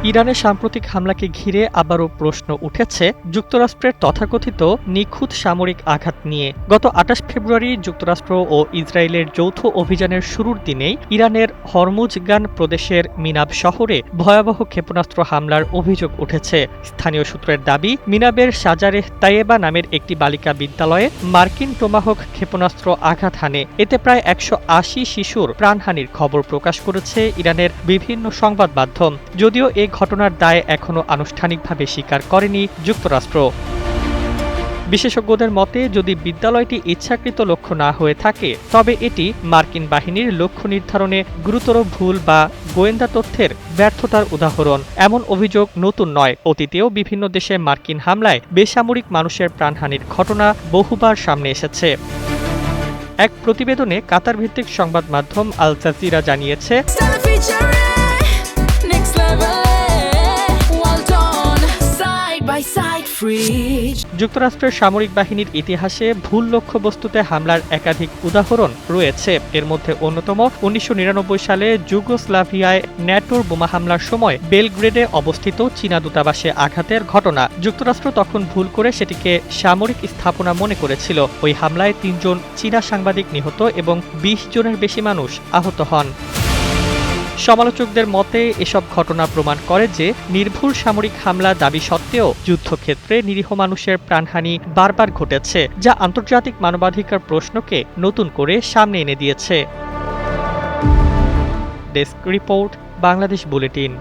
ইরানের সাম্প্রতিক হামলাকে ঘিরে আবারও প্রশ্ন উঠেছে যুক্তরাষ্ট্রের তথাকথিত নিখুঁত সামরিক আঘাত নিয়ে। গত ২৮ ফেব্রুয়ারি যুক্তরাষ্ট্র ও ইসরায়েলের যৌথ অভিযানের শুরুর দিনেই ইরানের হরমুজগান প্রদেশের মিনাব শহরে ভয়াবহ ক্ষেপণাস্ত্র হামলার অভিযোগ উঠেছে। স্থানীয় সূত্রের দাবি, মিনাবের সাজারেহ তাইয়েবা নামের একটি বালিকা বিদ্যালয়ে মার্কিন টোমাহক ক্ষেপণাস্ত্র আঘাত হানে। এতে প্রায় ১৮০ শিশুর প্রাণহানির খবর প্রকাশ করেছে ইরানের বিভিন্ন সংবাদ মাধ্যম। যদিও এ ঘটনার দায় এখনও আনুষ্ঠানিকভাবে স্বীকার করেনি যুক্তরাষ্ট্র। বিশেষজ্ঞদের মতে, যদি বিদ্যালয়টি ইচ্ছাকৃত লক্ষ্য না হয়ে থাকে তবে এটি মার্কিন বাহিনীর লক্ষ্য নির্ধারণে গুরুতর ভুল বা গোয়েন্দা তথ্যের ব্যর্থতার উদাহরণ। এমন অভিযোগ নতুন নয়। অতীতেও বিভিন্ন দেশে মার্কিন হামলায় বেসামরিক মানুষের প্রাণহানির ঘটনা বহুবার সামনে এসেছে। এক প্রতিবেদনে কাতার ভিত্তিক সংবাদ মাধ্যম আল জাজিরা জানিয়েছে, যুক্তরাষ্ট্রের সামরিক বাহিনীর ইতিহাসে ভুল লক্ষ্যবস্তুতে হামলার একাধিক উদাহরণ রয়েছে। এর মধ্যে অন্যতম ১৯৯৯ সালে যুগোস্লাভিয়ায় ন্যাটোর বোমা হামলার সময় বেলগ্রেডে অবস্থিত চীনা দূতাবাসে আঘাতের ঘটনা। যুক্তরাষ্ট্র তখন ভুল করে সেটিকে সামরিক স্থাপনা মনে করেছিল। ওই হামলায় ৩ জন চীনা সাংবাদিক নিহত এবং ২০ জনের বেশি মানুষ আহত হন। সমালোচকদের মতে, এসব ঘটনা প্রমাণ করে যে নির্ভুল সামরিক হামলা দাবি সত্ত্বেও যুদ্ধক্ষেত্রে নিরীহ মানুষের প্রাণহানি বারবার ঘটেছে, যা আন্তর্জাতিক মানবাধিকার প্রশ্নকে নতুন করে সামনে এনে দিয়েছে। Desk report, Bangladesh bulletin.